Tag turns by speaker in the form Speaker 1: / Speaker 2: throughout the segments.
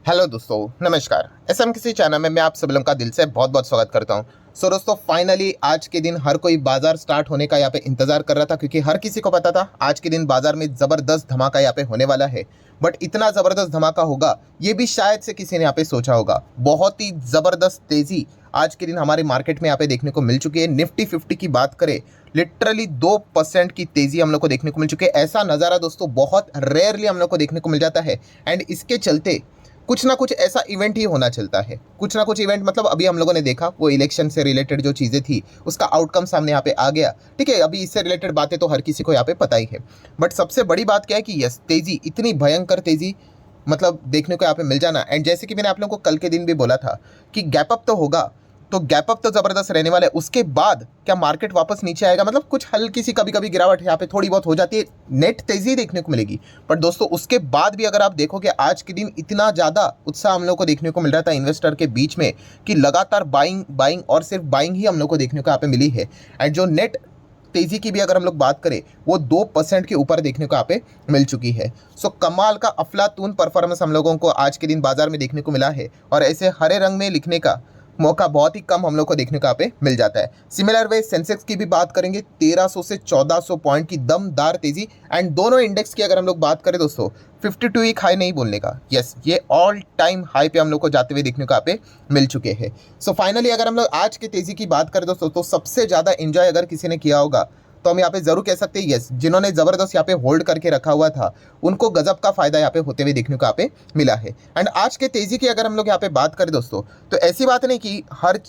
Speaker 1: Hello दोस्तों, नमस्कार। SM किसी चैनल में मैं आप सभी लोगों का दिल से बहुत बहुत स्वागत करता हूं। सो दोस्तों, फाइनली आज के दिन हर कोई बाजार स्टार्ट होने का यहाँ पे इंतजार कर रहा था, क्योंकि हर किसी को पता था आज के दिन बाजार में ज़बरदस्त धमाका यहाँ पे होने वाला है। बट इतना ज़बरदस्त धमाका होगा ये भी शायद से किसी ने यहाँ पे सोचा होगा। बहुत ही ज़बरदस्त तेज़ी आज के दिन हमारे मार्केट में यहाँ पे देखने को मिल चुकी है। निफ्टी 50 की बात करें, लिटरली 2% की तेज़ी हम लोग को देखने को मिल चुकी है। ऐसा नज़ारा दोस्तों बहुत रेयरली हम लोग को देखने को मिल जाता है। एंड इसके चलते कुछ ना कुछ ऐसा इवेंट ही होना चलता है। कुछ ना कुछ इवेंट मतलब अभी हम लोगों ने देखा वो इलेक्शन से रिलेटेड जो चीज़ें थी उसका आउटकम सामने यहाँ पे आ गया। ठीक है, अभी इससे रिलेटेड बातें तो हर किसी को यहाँ पे पता ही है। बट सबसे बड़ी बात क्या है कि यस, तेज़ी, इतनी भयंकर तेज़ी मतलब देखने को यहाँ पे मिल जाना। एंड जैसे कि मैंने आप लोगों को कल के दिन भी बोला था कि गैप अप तो होगा, तो गैप अप तो ज़बरदस्त रहने वाला है। उसके बाद क्या मार्केट वापस नीचे आएगा, मतलब कुछ हल्की सी कभी कभी गिरावट यहाँ पे थोड़ी बहुत हो जाती है, नेट तेज़ी देखने को मिलेगी। पर दोस्तों उसके बाद भी अगर आप देखोगे आज के दिन इतना ज़्यादा उत्साह हम लोग को देखने को मिल रहा था इन्वेस्टर के बीच में कि लगातार बाइंग बाइंग और सिर्फ बाइंग ही हम लोग को देखने को यहाँ पे मिली है। एंड जो नेट तेज़ी की भी अगर हम लोग बात करें वो 2% के ऊपर देखने को यहाँ पे मिल चुकी है। सो कमाल का अफलातून परफॉर्मेंस हम लोगों को आज के दिन बाजार में देखने को मिला है। और ऐसे हरे रंग में लिखने का मौका बहुत ही कम हम लोग को देखने को यहाँ पे मिल जाता है। सिमिलर वे सेंसेक्स की भी बात करेंगे, 1300 से 1400 पॉइंट की दमदार तेजी। एंड दोनों इंडेक्स की अगर हम लोग बात करें दोस्तों, 52 वीक हाई नहीं बोलने का, यस, ये ऑल टाइम हाई पे हम लोग को जाते हुए देखने को यहाँ पे मिल चुके हैं। सो फाइनली अगर हम लोग आज के तेजी की बात करें दोस्तों, तो सबसे ज़्यादा एंजॉय अगर किसी ने किया होगा तो हम यहाँ पे जरूर कह सकते हैं यस, जिन्होंने ज़बरदस्त यहाँ पे होल्ड करके रखा हुआ था उनको गजब का फायदा यहाँ पे होते हुए देखने को यहाँ पे मिला है। एंड आज के तेजी की अगर हम लोग यहाँ पे बात करें दोस्तों, तो ऐसी बात नहीं कि हर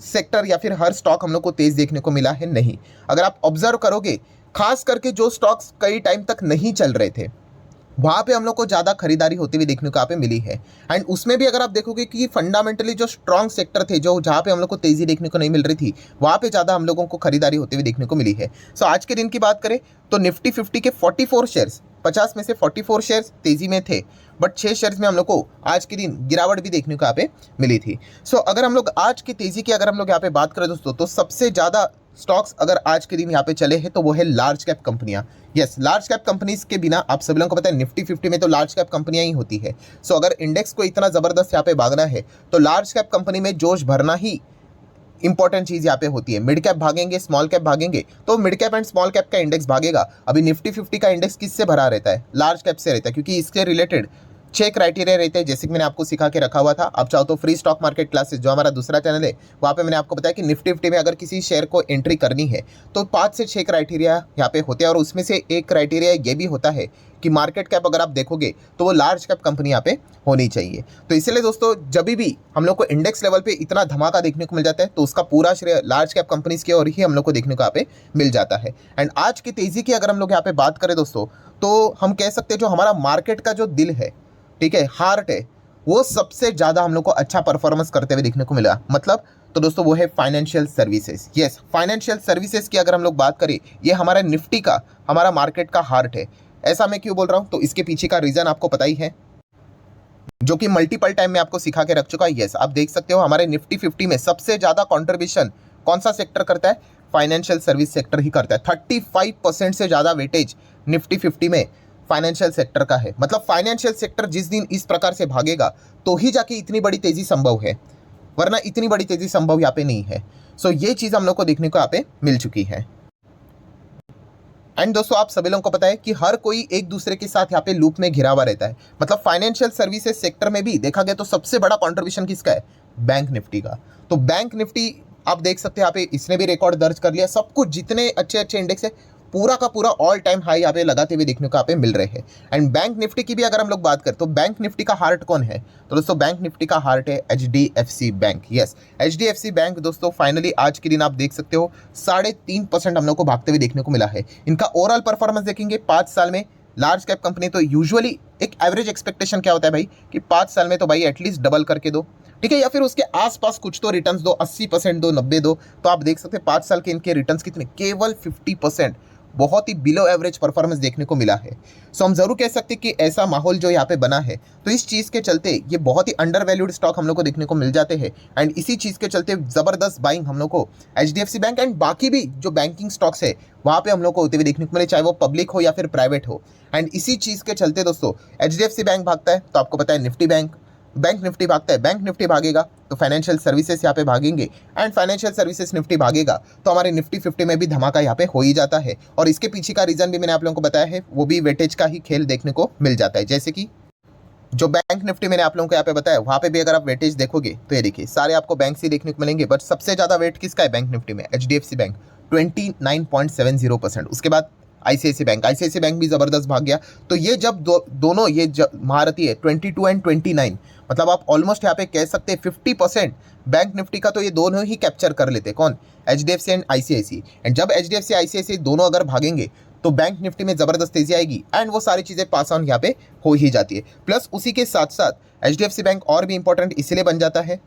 Speaker 1: सेक्टर या फिर हर स्टॉक हम लोग को तेज देखने को मिला है, नहीं। अगर आप ऑब्जर्व करोगे, खास करके जो स्टॉक्स कई टाइम तक नहीं चल रहे थे वहाँ पे हम लोग को ज़्यादा खरीदारी होती हुई देखने को यहाँ पे मिली है। एंड उसमें भी अगर आप देखोगे कि फंडामेंटली जो स्ट्रॉन्ग सेक्टर थे, जो जहाँ पे हम लोग को तेज़ी देखने को नहीं मिल रही थी, वहाँ पे ज़्यादा हम लोगों को खरीदारी होते हुए देखने को मिली है। सो आज के दिन की बात करें तो निफ्टी 50 के 44 शेयर्स, 50 में से 44 शेयर्स तेज़ी में थे। बट 6 शेयर्स में हम लोग को आज के दिन गिरावट भी देखने को यहाँ पे मिली थी। सो अगर हम लोग आज की तेज़ी की अगर हम लोग यहाँ पे बात करें दोस्तों, तो सबसे ज़्यादा स्टॉक्स अगर आज के दिन यहाँ पे चले हैं तो वो है लार्ज कैप कंपनियां। यस, लार्ज कैप कंपनीज के बिना आप सभी लोगों को पता है निफ्टी 50 में तो लार्ज कैप कंपनियां ही होती है। सो अगर इंडेक्स को इतना ज़बरदस्त यहाँ पे भागना है तो लार्ज कैप कंपनी में जोश भरना ही इंपॉर्टेंट चीज़ यहाँ पे होती है। मिड कैप भागेंगे, स्मॉल कैप भागेंगे, तो mid cap and small cap का इंडेक्स भागेगा। अभी निफ्टी 50 का इंडेक्स किससे भरा रहता है? लार्ज कैप से रहता है, क्योंकि इसके रिलेटेड 6 क्राइटेरिया रहते हैं, जैसे कि मैंने आपको सिखा के रखा हुआ था। आप चाहो तो फ्री स्टॉक मार्केट क्लासेस जो हमारा दूसरा चैनल है वहाँ पे मैंने आपको बताया कि निफ्टी 50 में अगर किसी शेयर को एंट्री करनी है तो 5 से 6 क्राइटेरिया यहाँ पे होते हैं। और उसमें से एक क्राइटेरिया ये भी होता है कि मार्केट कैप अगर आप देखोगे तो वो लार्ज कैप कंपनी यहाँ पे होनी चाहिए। तो इसलिए दोस्तों जब भी हम लोग को इंडेक्स लेवल पे इतना धमाका देखने को मिल जाता है तो उसका पूरा श्रेय लार्ज कैप कंपनीज की ओर ही हम लोग को देखने को यहाँ पे मिल जाता है। एंड आज की तेज़ी की अगर हम लोग यहाँ पे बात करें दोस्तों, तो हम कह सकते हैं जो हमारा मार्केट का जो दिल है, ठीक है, हार्ट है, वो सबसे ज़्यादा हम लोग को अच्छा परफॉर्मेंस करते हुए देखने को मिला। मतलब तो दोस्तों वो है financial services. Yes, financial services की अगर हम लोग बात करें, ये हमारा निफ्टी का, हमारा मार्केट का हार्ट है। ऐसा मैं क्यों बोल रहा हूँ, तो इसके पीछे का रीज़न आपको पता ही है, जो कि मल्टीपल टाइम में आपको सिखा के रख चुका है। यस, आप देख सकते हो हमारे निफ्टी 50 में सबसे ज़्यादा कॉन्ट्रीब्यूशन कौन सा सेक्टर करता है? फाइनेंशियल सर्विस सेक्टर ही करता है। 35% से ज़्यादा वेटेज निफ्टी 50 में फाइनेंशियल सेक्टर का है। मतलब फाइनेंशियल सेक्टर जिस दिन इस प्रकार से भागेगा तो ही जाके इतनी बड़ी तेज़ी संभव है, वरना इतनी बड़ी तेज़ी संभव यहाँ पे नहीं है। सो ये चीज़ हम लोग को देखने को यहाँ पे मिल चुकी है। एंड दोस्तों आप सभी लोगों को पता है कि हर कोई एक दूसरे के साथ यहाँ पे लूप में घिरा हुआ रहता है। मतलब फाइनेंशियल सर्विसेज सेक्टर में भी देखा गया तो सबसे बड़ा कंट्रीब्यूशन किसका है? बैंक निफ्टी का। तो बैंक निफ्टी आप देख सकते हैं यहाँ पे इसने भी रिकॉर्ड दर्ज कर लिया। सब कुछ जितने अच्छे अच्छे इंडेक्स है पूरा का पूरा ऑल टाइम हाई यहाँ पे लगाते हुए देखने को यहाँ पे मिल रहे हैं। एंड बैंक निफ्टी की भी अगर हम लोग बात करें तो बैंक निफ्टी का हार्ट कौन है? तो दोस्तों बैंक निफ्टी का हार्ट है HDFC bank. Yes, HDFC bank दोस्तों फाइनली आज के दिन आप देख सकते हो 3.5% हम लोग को भागते हुए देखने को मिला है। इनका ओवरऑल परफॉर्मेंस देखेंगे 5 साल में, लार्ज कैप कंपनी तो यूजुअली एक एवरेज एक्सपेक्टेशन क्या होता है भाई कि 5 साल में तो भाई एटलीस्ट डबल करके दो, ठीक है, या फिर उसके आसपास कुछ तो रिटर्न्स दो, 80% दो, 90 दो। तो आप देख सकते हैं 5 साल के इनके रिटर्न्स कितने? केवल 50%। बहुत ही बिलो एवरेज परफॉर्मेंस देखने को मिला है। सो हम जरूर कह सकते हैं कि ऐसा माहौल जो यहाँ पे बना है, तो इस चीज़ के चलते ये बहुत ही अंडर वैल्यूड स्टॉक हम लोग को देखने को मिल जाते हैं। एंड इसी चीज़ के चलते ज़बरदस्त बाइंग हम लोग को HDFC बैंक एंड बाकी भी जो बैंकिंग स्टॉक्स है वहाँ पे हम लोग को होते हुए देखने को मिले, चाहे वो पब्लिक हो या फिर प्राइवेट हो। एंड इसी चीज़ के चलते दोस्तों HDFC बैंक भागता है तो आपको पता है निफ्टी बैंक, बैंक निफ्टी भागता है, बैंक निफ्टी भागेगा तो फाइनेंशियल सर्विसेज यहाँ पे भागेंगे, एंड फाइनेंशियल सर्विसेज निफ्टी भागेगा तो हमारे निफ्टी 50 में भी धमाका यहाँ पे हो ही जाता है। और इसके पीछे का रीजन भी मैंने आप लोगों को बताया है, वो भी वेटेज का ही खेल देखने को मिल जाता है। जैसे कि जो बैंक निफ्टी मैंने आप लोगों को यहाँ पे बताया, वहाँ पे भी अगर आप वेटेज देखोगे तो ये देखिए सारे आपको बैंक से देखने को मिलेंगे, बट सबसे ज़्यादा वेट किसका है बैंक निफ्टी में? HDFC bank 29.70%। उसके बाद ICICI बैंक भी ज़बरदस्त भाग गया। तो ये जब दोनों ये महारथी है 22 एंड 29, मतलब आप ऑलमोस्ट यहाँ पे कह सकते हैं 50% बैंक निफ्टी का तो ये दोनों ही कैप्चर कर लेते। कौन? HDFC and ICICI। एंड जब HDFC ICICI दोनों अगर भागेंगे तो बैंक निफ्टी में ज़बरदस्त तेजी आएगी, एंड वो सारी चीज़ें पास ऑन यहाँ पे हो ही जाती है। प्लस उसी के साथ साथ HDFC बैंक और भी इंपॉर्टेंट इसलिए बन जाता है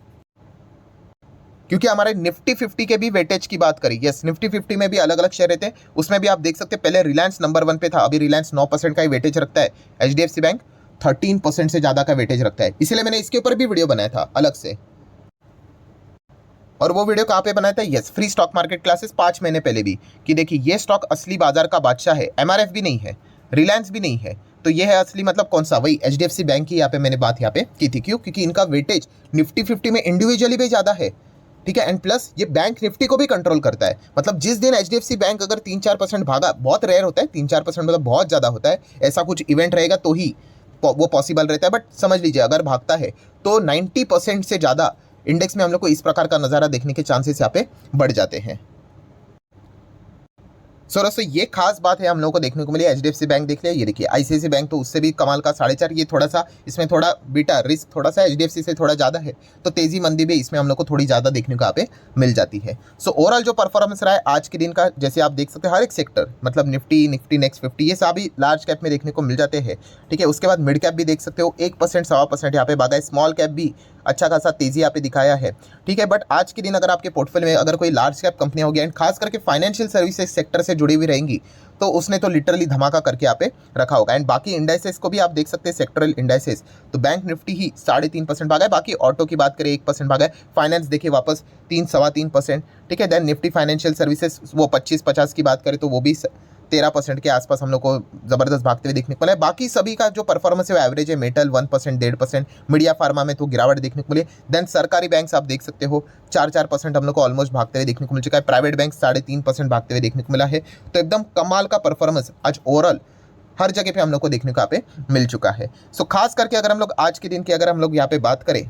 Speaker 1: क्योंकि हमारे निफ्टी 50 के भी वेटेज की बात करें, यस निफ्टी 50 में भी अलग अलग शेयर रहते हैं, उसमें भी आप देख सकते हैं पहले रिलायंस नंबर 1 पे था, अभी रिलायंस 9% का ही वेटेज रखता है, HDFC बैंक 13% से ज़्यादा का वेटेज रखता है। इसलिए मैंने इसके ऊपर भी वीडियो बनाया था अलग से, और वो वीडियो कहाँ पे बनाया था? Yes free stock market classes 5 महीने पहले भी, कि देखिए ये स्टॉक असली बाजार का बादशाह है, MRF भी नहीं है, रिलायंस भी नहीं है, तो ये है असली मतलब कौन सा? वही HDFC बैंक की यहाँ पे मैंने बात यहाँ पे की थी। क्यों? क्योंकि इनका वेटेज निफ्टी 50 में इंडिविजुअली भी ज़्यादा है, ठीक है, एंड प्लस ये बैंक निफ्टी को भी कंट्रोल करता है। मतलब जिस दिन HDFC बैंक अगर 3-4% भागा, बहुत रेयर होता है 3-4%, मतलब बहुत ज़्यादा होता है, ऐसा कुछ इवेंट रहेगा तो ही वो पॉसिबल रहता है, बट समझ लीजिए अगर भागता है तो 90% से ज़्यादा इंडेक्स में हम लोग को इस प्रकार का नज़ारा देखने के चांसेस यहाँ पे बढ़ जाते हैं। सो दोस्तों ये खास बात है हम लोगों को देखने को मिली। HDFC बैंक देख लिया, ये देखिए ICICI बैंक तो उससे भी कमाल का 4.5, ये थोड़ा सा इसमें थोड़ा बीटा रिस्क थोड़ा सा HDFC से थोड़ा ज़्यादा है, तो तेजी मंदी भी इसमें हम लोग को थोड़ी ज़्यादा देखने को यहाँ पे मिल जाती है। सो ओवरऑल जो परफॉर्मेंस रहा है आज के दिन का, जैसे आप देख सकते हैं हर एक सेक्टर, मतलब निफ्टी नेक्स्ट 50 ये सभी लार्ज कैप में देखने को मिल जाते हैं, ठीक है। उसके बाद मिड कैप भी देख सकते हो 1% 1.25% यहाँ पे भागा है, स्मॉल कैप भी अच्छा खासा तेजी यहाँ पे दिखाया है, ठीक है। बट आज के दिन अगर आपके पोर्टफोलियो में अगर कोई लार्ज कैप कंपनी होगी एंड खास करके फाइनेंशियल सर्विसेज सेक्टर से जुड़ी हुई रहेंगी, तो उसने तो लिटरली धमाका करके यहाँ पे रखा होगा। एंड बाकी इंडाइसेस को भी आप देख सकते हैं, सेक्टरल इंडाइसेस, तो बैंक निफ्टी ही 3.5% भागा है, बाकी ऑटो की बात करें 1% भागा है, फाइनेंस देखिए वापस 3-3.25%, ठीक है। देन निफ्टी फाइनेंशियल सर्विसेज वो 25-50 की बात करें तो वो भी 13% के आसपास हम लोग को ज़बरदस्त भागते हुए देखने को मिला है। बाकी सभी का जो परफॉर्मेंस है वो एवरेज है, मेटल 1% 1.5%, मीडिया फार्मा में तो गिरावट देखने को मिले। देन सरकारी बैंक्स आप देख सकते हो 4-4% हम लोग को ऑलमोस्ट भागते हुए देखने को मिल चुका है, प्राइवेट बैंक 3.5% भागते हुए देखने को मिला है। तो एकदम कमाल का परफॉर्मेंस आज ओवरऑल हर जगह पे हम लोग को देखने को यहाँ पे मिल चुका है। सो खास करके अगर हम लोग आज के दिन की अगर हम लोग यहाँ पे बात करें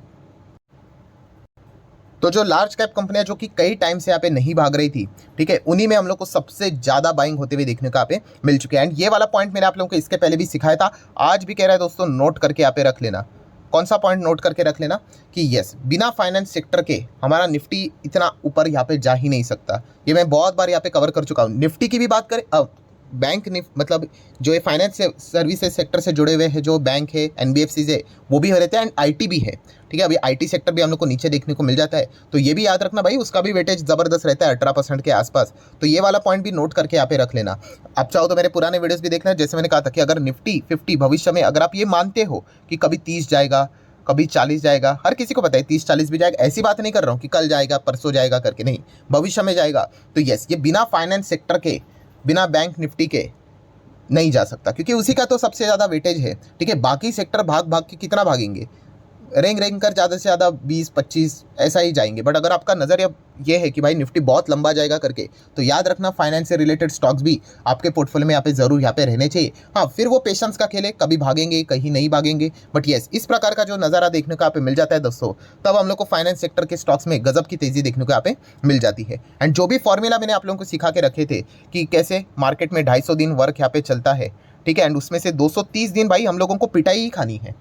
Speaker 1: तो जो लार्ज कैप कंपनियां जो कि कई टाइम से यहाँ पे नहीं भाग रही थी, ठीक है, उन्हीं में हम लोग को सबसे ज़्यादा बाइंग होते हुए देखने को यहाँ पे मिल चुके हैं। एंड ये वाला पॉइंट मैंने आप लोगों को इसके पहले भी सिखाया था, आज भी कह रहा है दोस्तों, नोट करके यहाँ पे रख लेना। कौन सा पॉइंट नोट करके रख लेना? कि यस बिना फाइनेंस सेक्टर के हमारा निफ्टी इतना ऊपर यहाँ पे जा ही नहीं सकता। ये मैं बहुत बार यहाँ पे कवर कर चुका हूँ। निफ्टी की भी बात करें, अब बैंक मतलब जो ये फाइनेंस सर्विसेज सेक्टर से जुड़े हुए हैं, जो बैंक है NBFC है वो भी हो रहते हैं, एंड IT भी है, ठीक है। अभी IT सेक्टर भी हम लोग को नीचे देखने को मिल जाता है, तो ये भी याद रखना भाई, उसका भी वेटेज ज़बरदस्त रहता है 18% के आसपास। तो ये वाला पॉइंट भी नोट करके यहाँ पे रख लेना। आप चाहो तो मेरे पुराने वीडियोस भी देखना, जैसे मैंने कहा था कि अगर निफ्टी 50 भविष्य में अगर आप ये मानते हो कि कभी 30 जाएगा, कभी 40 जाएगा, हर किसी को पता है 30-40 भी जाएगा, ऐसी बात नहीं कर रहा हूँ कि कल जाएगा परसों जाएगा करके, नहीं, भविष्य में जाएगा। तो यस ये बिना फाइनेंस सेक्टर के, बिना बैंक निफ्टी के नहीं जा सकता, क्योंकि उसी का तो सबसे ज़्यादा वेटेज है, ठीक है। बाकी सेक्टर भाग के कितना भागेंगे, रेंग कर ज़्यादा से ज़्यादा 20-25 ऐसा ही जाएंगे। बट अगर आपका नज़रिया ये है कि भाई निफ्टी बहुत लंबा जाएगा करके, तो याद रखना फाइनेंस से रिलेटेड स्टॉक्स भी आपके पोर्टफोलियो में यहाँ पे ज़रूर यहाँ पे रहने चाहिए। हाँ, फिर वो पेशेंस का खेल है, कभी भागेंगे कहीं नहीं भागेंगे, बट येस इस प्रकार का जो नज़ारा देखने को यहाँ पे मिल जाता है दोस्तों, तब हम लोग को फाइनेंस सेक्टर के स्टॉक्स में गजब की तेज़ी देखने को यहाँ पे मिल जाती है। एंड जो भी फॉर्मूला मैंने आप लोगों को सिखा के रखे थे कि कैसे मार्केट में 250 दिन वर्क यहाँ पे चलता है, ठीक है, एंड उसमें से 230 दिन भाई हम लोगों को पिटाई ही खानी है,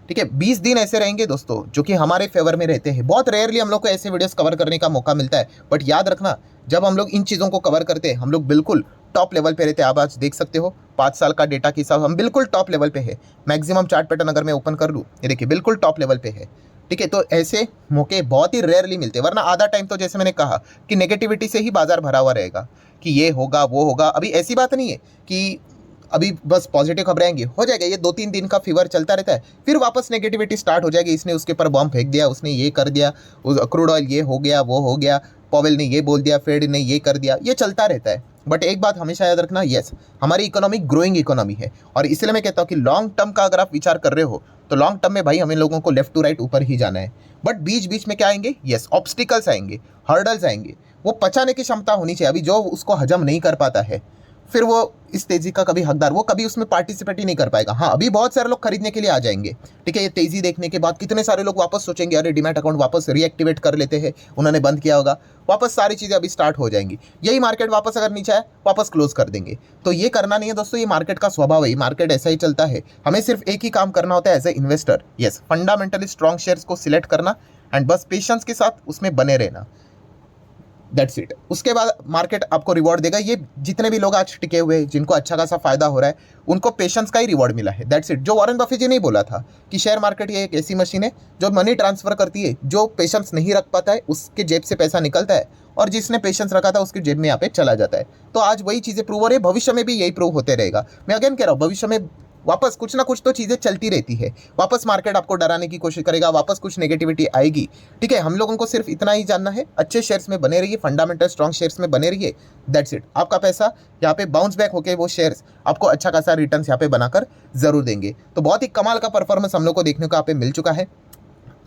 Speaker 1: ठीक है। 20 दिन ऐसे रहेंगे दोस्तों जो कि हमारे फेवर में रहते हैं। बहुत रेयरली हम लोग को ऐसे वीडियोस कवर करने का मौका मिलता है, बट याद रखना जब हम लोग इन चीज़ों को कवर करते हैं हम लोग बिल्कुल टॉप लेवल पे रहते हैं। आप आज देख सकते हो 5 साल का डेटा के हिसाब हम बिल्कुल टॉप लेवल पे है। मैक्सिमम चार्ट पैटर्न अगर मैं ओपन कर लूँ, ये देखिए बिल्कुल टॉप लेवल पे है, ठीक है। तो ऐसे मौके बहुत ही रेयरली मिलते हैं, वरना आधा टाइम तो जैसे मैंने कहा कि नेगेटिविटी से ही बाजार भरा हुआ रहेगा कि ये होगा वो होगा। अभी ऐसी बात नहीं है कि अभी बस पॉजिटिव खबरें आएंगी, हो जाएगा, ये 2-3 दिन का फीवर चलता रहता है, फिर वापस नेगेटिविटी स्टार्ट हो जाएगी। इसने उसके ऊपर बॉम्ब फेंक दिया, उसने ये कर दिया, क्रूड ऑयल ये हो गया वो हो गया, पॉवेल ने ये बोल दिया, फेड ने ये कर दिया, ये चलता रहता है। बट एक बात हमेशा याद रखना, यस हमारी इकोनॉमी ग्रोइंग इकोनॉमी है, और इसलिए मैं कहता हूँ कि लॉन्ग टर्म का अगर आप विचार कर रहे हो तो लॉन्ग टर्म में भाई हमें लोगों को लेफ्ट टू राइट ऊपर ही जाना है। बट बीच बीच में क्या आएंगे, यस ऑब्स्टिकल्स आएंगे, हर्डल्स आएंगे, वो पचाने की क्षमता होनी चाहिए। अभी जो उसको हजम नहीं कर पाता है फिर वो इस तेजी का कभी हकदार, वो कभी उसमें पार्टिसिपेट ही नहीं कर पाएगा। हाँ अभी बहुत सारे लोग खरीदने के लिए आ जाएंगे, ठीक है, ये तेजी देखने के बाद कितने सारे लोग वापस सोचेंगे अरे डीमैट अकाउंट वापस रीएक्टिवेट कर लेते हैं, उन्होंने बंद किया होगा, वापस सारी चीज़ें अभी स्टार्ट हो जाएंगी। यही मार्केट वापस अगर नीचे आए वापस क्लोज कर देंगे, तो ये करना नहीं है दोस्तों, ये मार्केट का स्वभाव है, मार्केट ऐसा ही चलता है। हमें सिर्फ एक ही काम करना होता है as a investor, yes fundamentally strong shares को सिलेक्ट करना एंड बस पेशेंस के साथ उसमें बने रहना, दैट्स इट। उसके बाद मार्केट आपको रिवॉर्ड देगा। ये जितने भी लोग आज टिके हुए हैं जिनको अच्छा खासा फायदा हो रहा है उनको पेशेंस का ही रिवॉर्ड मिला है, दैट्स इट। जो वॉरेन बफेट जी ने बोला था कि शेयर मार्केट ये एक ऐसी मशीन है जो मनी ट्रांसफर करती है, जो पेशेंस नहीं रख पाता है उसके जेब से पैसा निकलता है, और जिसने पेशेंस रखा था उसकी जेब में यहाँ पे चला जाता है। तो आज वही चीज़ें प्रूव हो रही है, भविष्य में भी यही प्रूव होते रहेगा। मैं अगेन कह रहा हूँ भविष्य में वापस कुछ ना कुछ तो चीज़ें चलती रहती है, वापस मार्केट आपको डराने की कोशिश करेगा, वापस कुछ नेगेटिविटी आएगी, ठीक है। हम लोगों को सिर्फ इतना ही जानना है, अच्छे शेयर्स में बने रहिए, फंडामेंटल स्ट्रॉन्ग शेयर्स में बने रहिए, दैट्स इट। आपका पैसा यहाँ पे बाउंस बैक होकर वो शेयर्स आपको अच्छा खासा रिटर्न यहाँ पे बनाकर जरूर देंगे। तो बहुत ही कमाल का परफॉर्मेंस हम लोग को देखने को यहाँ पे मिल चुका है।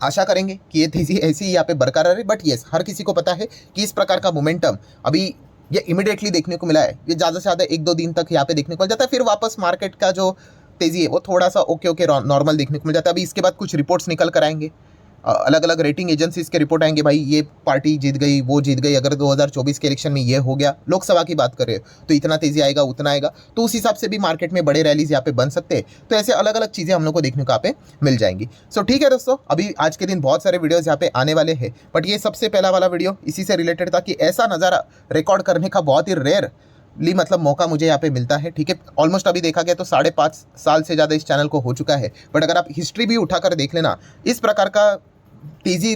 Speaker 1: आशा करेंगे कि ये तेजी ऐसी ही यहाँ पे बरकरार है, बट येस हर किसी को पता है कि इस प्रकार का मोमेंटम अभी ये इमिडिएटली देखने को मिला है, ये ज़्यादा से ज़्यादा 1-2 दिन तक यहाँ पे देखने को मिल जाता है, फिर वापस मार्केट का जो तेजी है वो थोड़ा सा ओके नॉर्मल देखने को मिल जाता है। अभी इसके बाद कुछ रिपोर्ट्स निकल कर आएंगे, अलग अलग रेटिंग एजेंसीज के रिपोर्ट आएंगे, भाई ये पार्टी जीत गई वो जीत गई, अगर 2024 के इलेक्शन में ये हो गया, लोकसभा की बात करें तो इतना तेजी आएगा उतना आएगा, तो उस हिसाब से भी मार्केट में बड़े रैलीज यहाँ पे बन सकते हैं। तो ऐसे अलग अलग चीज़ें हम लोग को देखने को यहाँ पे मिल जाएंगी। सो ठीक है दोस्तों, अभी आज के दिन बहुत सारे वीडियोज़ यहाँ पे आने वाले हैं, बट ये सबसे पहला वाला वीडियो इसी से रिलेटेड था कि ऐसा नज़ारा रिकॉर्ड करने का बहुत ही रेयर मतलब मौका मुझे यहाँ पे मिलता है, ठीक है। ऑलमोस्ट अभी देखा गया तो 5.5 साल से ज़्यादा इस चैनल को हो चुका है, बट अगर आप हिस्ट्री भी उठाकर देख लेना, इस प्रकार का तेजी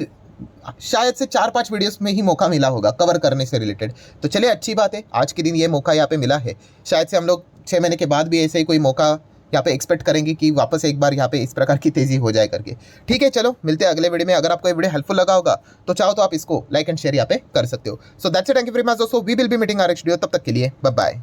Speaker 1: शायद से 4-5 वीडियोस में ही मौका मिला होगा कवर करने से रिलेटेड। तो चलिए अच्छी बात है, आज के दिन ये मौका यहाँ पे मिला है, शायद से हम लोग 6 महीने के बाद भी ऐसे ही कोई मौका यहाँ पे एक्सपेक्ट करेंगे कि वापस एक बार यहाँ पे इस प्रकार की तेजी हो जाए करके। ठीक है, चलो मिलते हैं अगले वीडियो में। अगर आपको ये वीडियो हेल्पफुल लगा होगा तो चाहो तो आप इसको लाइक एंड शेयर यहाँ पे कर सकते हो। So that's it, thank you very much दोस्तों, we will be meeting our next video, तब तक के लिए बाय बाय।